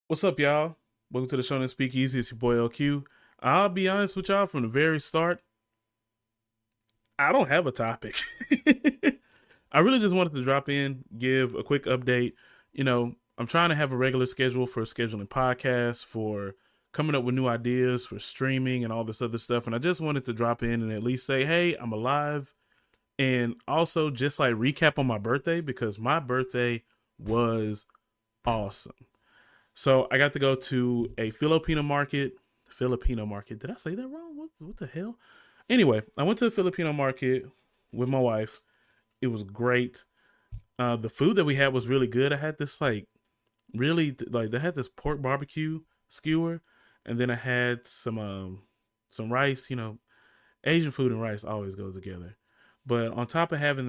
What's up, y'all? Welcome to the Shonen Speakeasy. It's your boy LQ. I'll be honest with y'all from the very start. I don't have a topic. I really just wanted to drop in, give a quick update. I'm trying to have a regular schedule for scheduling podcasts, for coming up with new ideas, for streaming, and all this other stuff. And I just wanted to drop in and at least say, hey, I'm alive. And also just like recap on my birthday because my birthday was awesome. So I got to go to a Filipino market. Filipino market. Did I say that wrong? What the hell? Anyway, I went to the Filipino market with my wife. It was great. The food that we had was really good. I had this like really like they had this pork barbecue skewer, and then I had some rice. Asian food and rice always goes together. But on top of having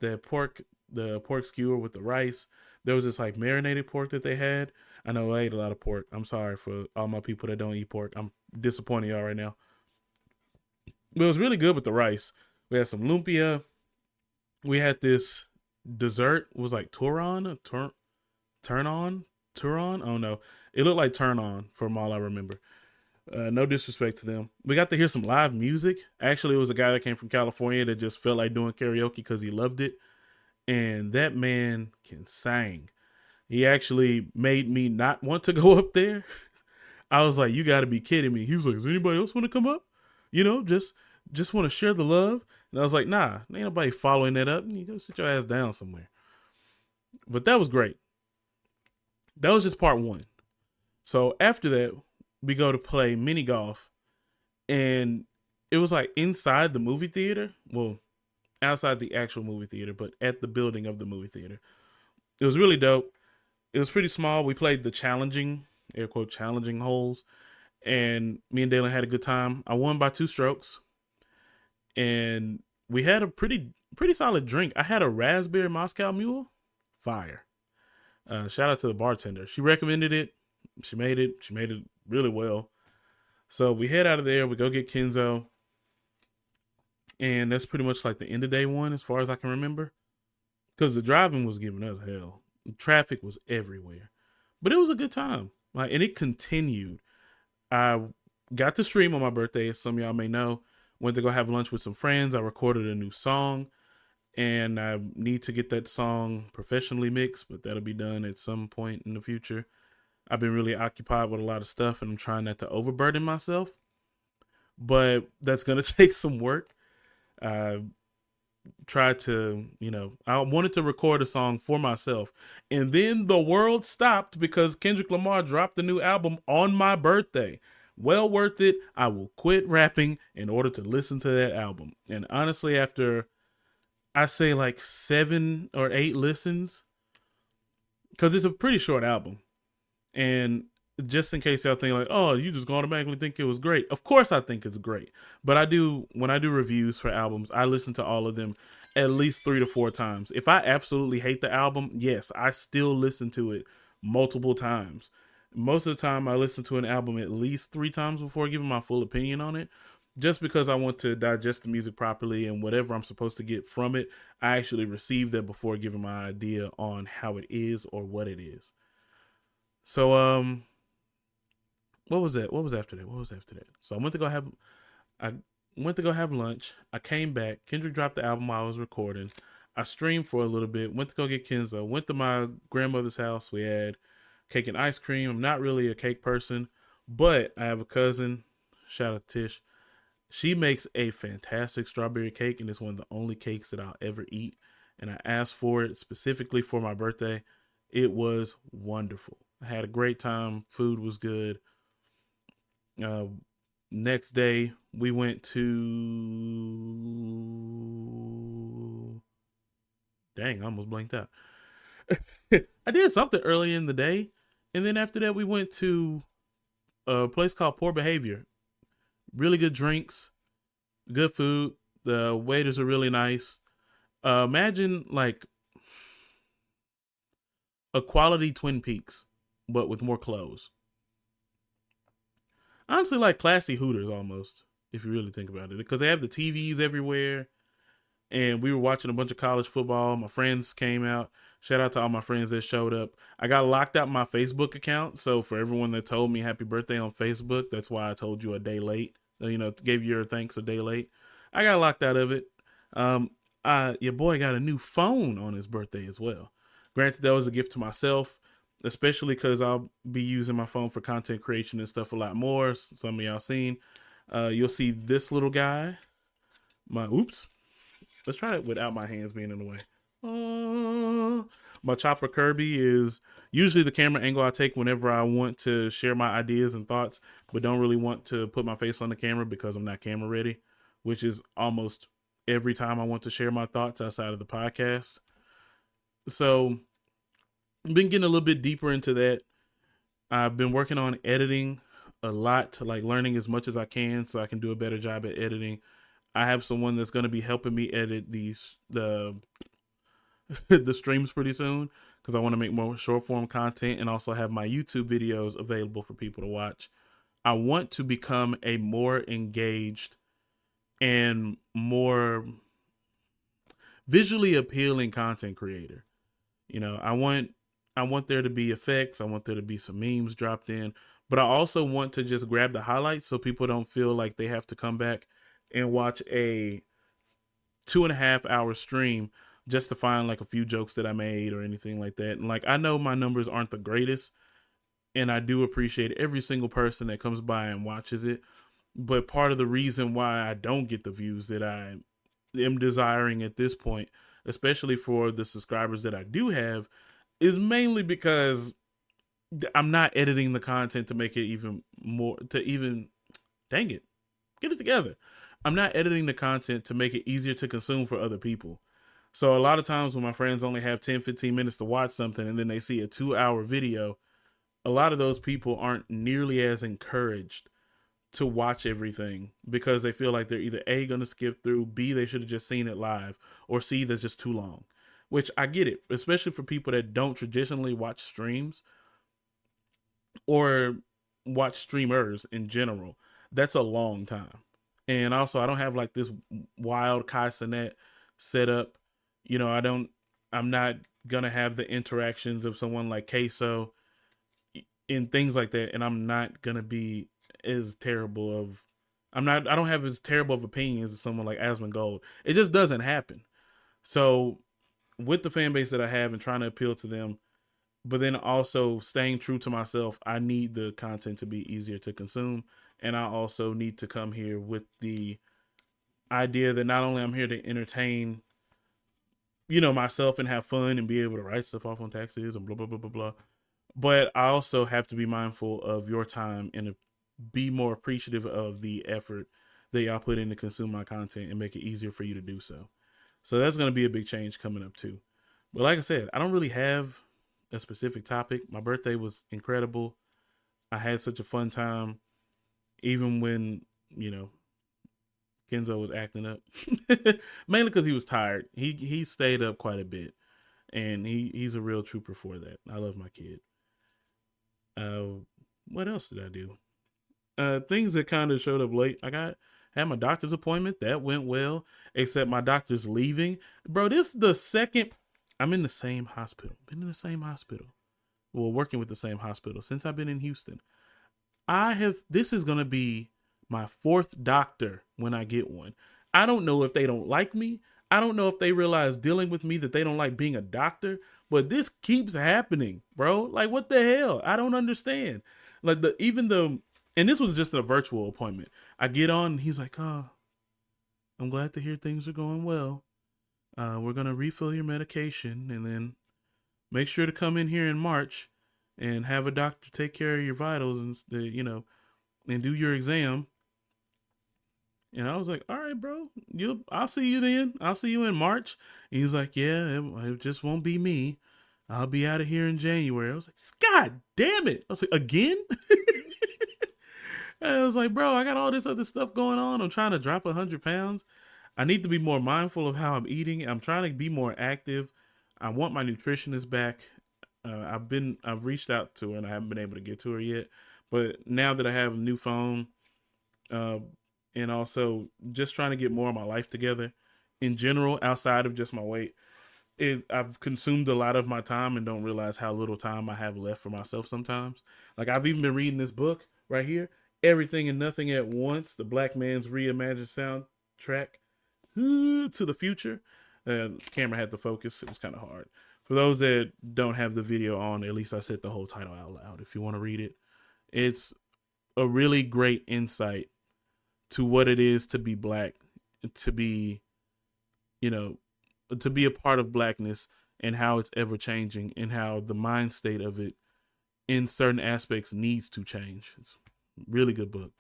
that pork the pork skewer with the rice. There was this like marinated pork that they had. I know I ate a lot of pork. I'm sorry for all my people that don't eat pork. I'm disappointing y'all right now. But it was really good with the rice. We had some lumpia. We had this dessert. It was like turn on, turon. Oh no, it looked like turn on from all I remember. No disrespect to them. We got to hear some live music. Actually, it was a guy that came from California that just felt like doing karaoke because he loved it. And that man can sing. He actually made me not want to go up there. I was like, "You got to be kidding me!" He was like, "Does anybody else want to come up? Just want to share the love." And I was like, "Nah, ain't nobody following that up. You go sit your ass down somewhere." But that was great. That was just part one. So after that, we go to play mini golf, and it was like inside the movie theater. Well, outside the actual movie theater, but at the building of the movie theater. It was really dope. It was pretty small. We played the challenging, air quote, challenging holes, and me and Dalen had a good time. I won by 2 strokes, and we had a pretty solid drink. I had a raspberry Moscow Mule, fire. Shout out to the bartender. She recommended it. She made it. She made it really well. So we head out of there. We go get Kenzo, and that's pretty much like the end of day one, as far as I can remember. Because the driving was giving us hell. Traffic was everywhere, but it was a good time. Like, and it continued. I got to stream on my birthday, as some of y'all may know. Went to go have lunch with some friends. I recorded a new song, and I need to get that song professionally mixed, but that'll be done at some point in the future. I've been really occupied with a lot of stuff, and I'm trying not to overburden myself, but that's gonna take some work. I tried to, I wanted to record a song for myself. And then the world stopped because Kendrick Lamar dropped a new album on my birthday. Well worth it. I will quit rapping in order to listen to that album. And honestly, after I say like 7 or 8 listens, because it's a pretty short album, and just in case y'all think like, oh, you just automatically think it was great. Of course I think it's great. But I do when I do reviews for albums, I listen to all of them at least 3 to 4 times. If I absolutely hate the album, yes, I still listen to it multiple times. Most of the time I listen to an album at least 3 times before giving my full opinion on it. Just because I want to digest the music properly and whatever I'm supposed to get from it, I actually receive that before giving my idea on how it is or what it is. So what was that? What was after that? What was after that? So I went to go have lunch. I came back. Kendrick dropped the album while I was recording. I streamed for a little bit. Went to go get Kenzo. Went to my grandmother's house. We had cake and ice cream. I'm not really a cake person, but I have a cousin. Shout out to Tish. She makes a fantastic strawberry cake, and it's one of the only cakes that I'll ever eat. And I asked for it specifically for my birthday. It was wonderful. I had a great time. Food was good. Uh, Next day, we went to. Dang, I almost blanked out. I did something early in the day, and then after that, we went to a place called Poor Behavior. Really good drinks, good food. The waiters are really nice. Imagine like a quality Twin Peaks, but with more clothes. Honestly, like classy Hooters almost, if you really think about it, because they have the TVs everywhere. and we were watching a bunch of college football. My friends came out. Shout out to all my friends that showed up. I got locked out my Facebook account. So for everyone that told me happy birthday on Facebook, that's why I told you a day late. Gave you your thanks a day late. I got locked out of it. Um, your boy got a new phone on his birthday as well. Granted, that was a gift to myself, especially because I'll be using my phone for content creation and stuff a lot more. Some of y'all seen. You'll see this little guy. Let's try it without my hands being in the way. My chopper Kirby is usually the camera angle I take whenever I want to share my ideas and thoughts, but don't really want to put my face on the camera because I'm not camera ready, which is almost every time I want to share my thoughts outside of the podcast. So I've been getting a little bit deeper into that. I've been working on editing a lot, like learning as much as I can so I can do a better job at editing. I have someone that's going to be helping me edit the the streams pretty soon because I want to make more short form content and also have my YouTube videos available for people to watch. I want to become a more engaged and more visually appealing content creator. I want there to be effects. I want there to be some memes dropped in, but I also want to just grab the highlights so people don't feel like they have to come back and watch a 2.5 hour stream just to find like a few jokes that I made or anything like that. And like, I know my numbers aren't the greatest, and I do appreciate every single person that comes by and watches it. But part of the reason why I don't get the views that I am desiring at this point, especially for the subscribers that I do have, is mainly because I'm not editing the content to make it even more, dang it, get it together. I'm not editing the content to make it easier to consume for other people. So a lot of times when my friends only have 10, 15 minutes to watch something and then they see a 2 hour video, a lot of those people aren't nearly as encouraged to watch everything because they feel like they're either A, going to skip through, B, they should have just seen it live, or C, that's just too long. Which I get it, especially for people that don't traditionally watch streams or watch streamers in general. That's a long time. And also, I don't have like this wild Kai Cenat setup. I'm not going to have the interactions of someone like Queso and things like that. And I'm not going to be as terrible of, I don't have as terrible of opinions as someone like Asmongold. It just doesn't happen. So with the fan base that I have and trying to appeal to them, but then also staying true to myself, I need the content to be easier to consume. And I also need to come here with the idea that not only I'm here to entertain, myself and have fun and be able to write stuff off on taxes and blah, blah, blah, blah, blah. But I also have to be mindful of your time and be more appreciative of the effort that y'all put in to consume my content and make it easier for you to do so. So that's going to be a big change coming up too. But like I said, I don't really have a specific topic. My birthday was incredible. I had such a fun time, even when, Kenzo was acting up. Mainly because he was tired. He stayed up quite a bit. And he's a real trooper for that. I love my kid. What else did I do? Things that kind of showed up late. Had my doctor's appointment. That went well. Except my doctor's leaving. Bro, this is the second. I'm in the same hospital. Been in the same hospital. Well, working with the same hospital since I've been in Houston. This is going to be my fourth doctor when I get one. I don't know if they don't like me. I don't know if they realize dealing with me that they don't like being a doctor, but this keeps happening, bro. Like, what the hell? I don't understand. Like, and this was just a virtual appointment. I get on and he's like, oh, I'm glad to hear things are going well. We're going to refill your medication and then make sure to come in here in March and have a doctor take care of your vitals and, and do your exam. And I was like, all right, bro, I'll see you then. I'll see you in March. And he's like, yeah, it just won't be me. I'll be out of here in January. I was like, God damn it. I was like, again? And I was like, bro, I got all this other stuff going on. I'm trying to drop 100 pounds. I need to be more mindful of how I'm eating. I'm trying to be more active. I want my nutritionist back. I've reached out to her and I haven't been able to get to her yet. But now that I have a new phone, and also just trying to get more of my life together in general, outside of just my weight, I've consumed a lot of my time and don't realize how little time I have left for myself sometimes. Like I've even been reading this book right here, Everything and Nothing at Once, the Black Man's Reimagined Soundtrack to the Future. Camera had to focus. It was kind of hard. For those that don't have the video on, at least I said the whole title out loud. If you want to read it, it's a really great insight to what it is to be black, to be, you know, to be a part of blackness and how it's ever changing and how the mind state of it in certain aspects needs to change. It's a really good book.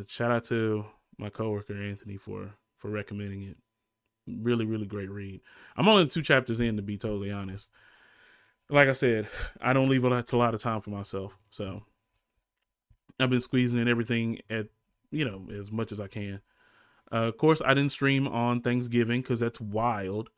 Shout out to my coworker Anthony for recommending it. Really, really great read. I'm only 2 chapters in, to be totally honest. Like I said, I don't leave a lot of time for myself, so I've been squeezing in everything at as much as I can. Of course, I didn't stream on Thanksgiving because that's wild.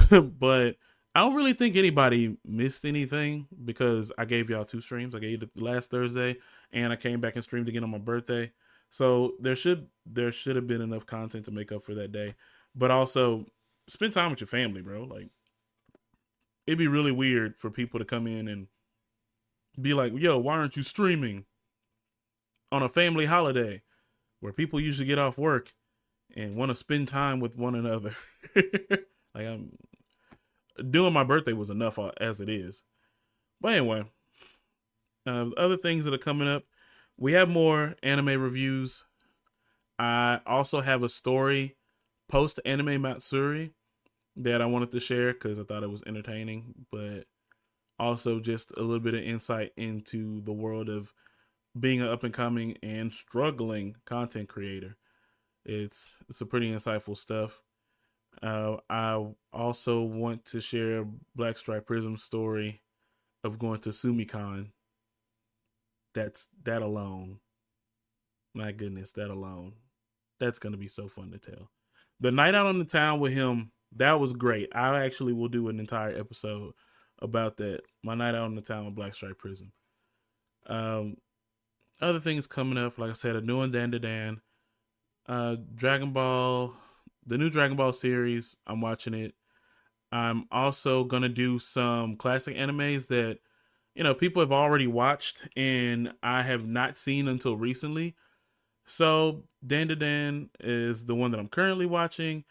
But I don't really think anybody missed anything because I gave y'all 2 streams. I gave it last Thursday, and I came back and streamed again on my birthday. So there should have been enough content to make up for that day. But also, spend time with your family, bro. Like, it'd be really weird for people to come in and be like, "Yo, why aren't you streaming on a family holiday where people usually get off work and want to spend time with one another?" Like, I'm doing my birthday was enough as it is. But anyway, other things that are coming up, we have more anime reviews. I also have a story post anime Matsuri that I wanted to share because I thought it was entertaining, but also just a little bit of insight into the world of being an up and coming and struggling content creator. It's a pretty insightful stuff. I also want to share Black Stripe Prism's story of going to SumiCon. That alone. My goodness, that alone. That's gonna be so fun to tell. The night out on the town with him, that was great. I actually will do an entire episode about that. My night out on the town with Black Stripe Prism. Other things coming up, like I said, a new one, Dan to Dan. Dragon Ball, the new Dragon Ball series, I'm watching it. I'm also gonna do some classic animes that people have already watched and I have not seen until recently. So Dan to Dan is the one that I'm currently watching.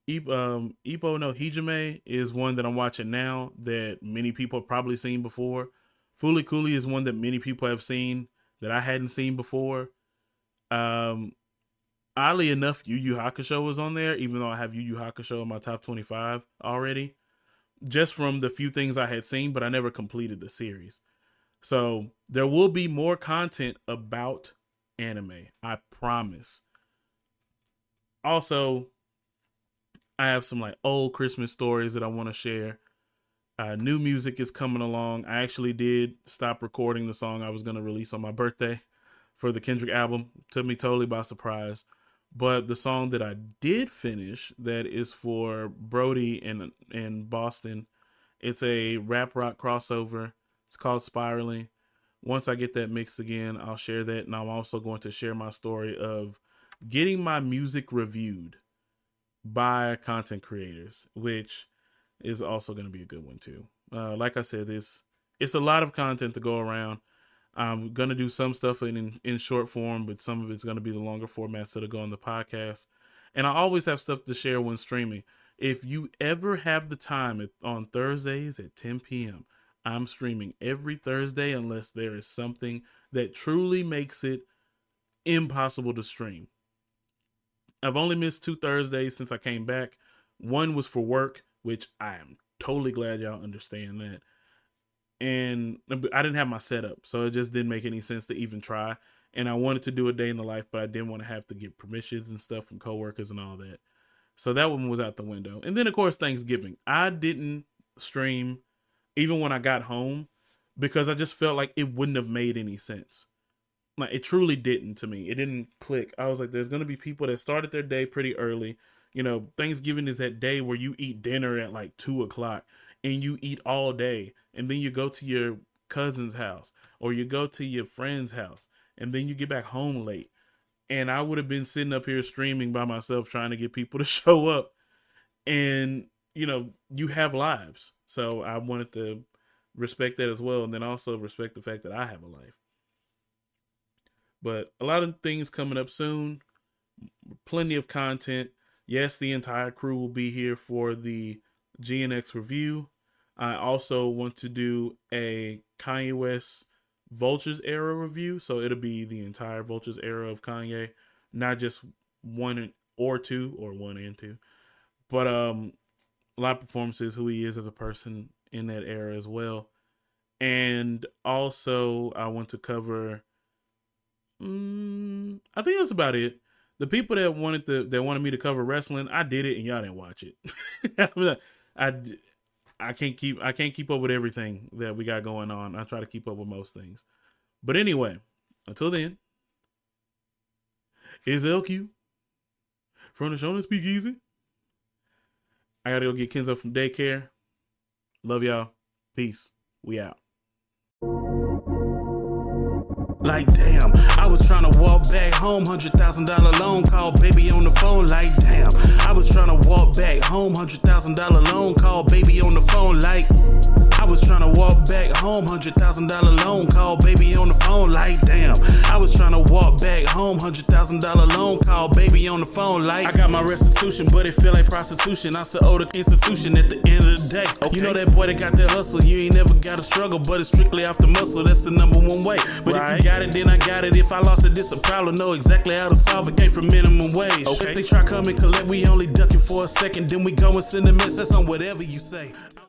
Ippo no Hijime is one that I'm watching now that many people have probably seen before. Fooly Cooly is one that many people have seen that I hadn't seen before. Oddly enough, Yu Yu Hakusho was on there, even though I have Yu Yu Hakusho in my top 25 already, just from the few things I had seen, but I never completed the series. So there will be more content about anime, I promise. Also, I have some like old Christmas stories that I want to share. New music is coming along. I actually did stop recording the song I was going to release on my birthday for the Kendrick album. Took me totally by surprise. But the song that I did finish, that is for Brody in Boston, it's a rap rock crossover. It's called Spiraling. Once I get that mixed again, I'll share that. And I'm also going to share my story of getting my music reviewed by content creators, which is also going to be a good one too. Like I said, it's a lot of content to go around. I'm going to do some stuff in short form, but some of it's going to be the longer formats that'll go on the podcast. And I always have stuff to share when streaming. If you ever have the time on Thursdays at 10 p.m., I'm streaming every Thursday unless there is something that truly makes it impossible to stream. I've only missed 2 Thursdays since I came back. One was for work, which I am totally glad y'all understand that. And I didn't have my setup, so it just didn't make any sense to even try. And I wanted to do a day in the life, but I didn't want to have to get permissions and stuff from coworkers and all that. So that one was out the window. And then, of course, Thanksgiving. I didn't stream even when I got home because I just felt like it wouldn't have made any sense. Like, it truly didn't to me. It didn't click. I was like, there's going to be people that started their day pretty early. Thanksgiving is that day where you eat dinner at like 2 o'clock and you eat all day. And then you go to your cousin's house or you go to your friend's house and then you get back home late. and I would have been sitting up here streaming by myself trying to get people to show up. And, you know, you have lives. So I wanted to respect that as well. And then also respect the fact that I have a life. But a lot of things coming up soon. Plenty of content. Yes, the entire crew will be here for the GNX review. I also want to do a Kanye West Vultures era review. So it'll be the entire Vultures era of Kanye. Not just one or two, or one and two. But a lot of performances, who he is as a person in that era as well. And also I want to cover, I think that's about it. The people that wanted me to cover wrestling, I did it and y'all didn't watch it. I can't keep up with everything that we got going on. I try to keep up with most things. But anyway, until then, here's LQ from the Shonen Speakeasy. I gotta go get Kenzo from daycare. Love y'all. Peace. We out. Like damn, I was tryna walk back home, $100,000 loan call, baby on the phone. Like damn, I was tryna walk back home, $100,000 loan call, baby on the phone. Like I was tryna walk back home, $100,000 loan call, baby on the phone. Like damn, I was tryna walk back home, $100,000 loan call, baby on the phone. Like I got my restitution, but it feel like prostitution. I still owe the institution at the end of the day. Okay. You know that boy that got that hustle, you ain't never gotta struggle, but it's strictly off the muscle. That's the number one way. But right. If you got it, then I got it. If I lost it, this a problem. Know exactly how to solve it. Came from minimum wage. Okay. If they try come and collect, we only ducking for a second. Then we go and send a mess. That's on whatever you say.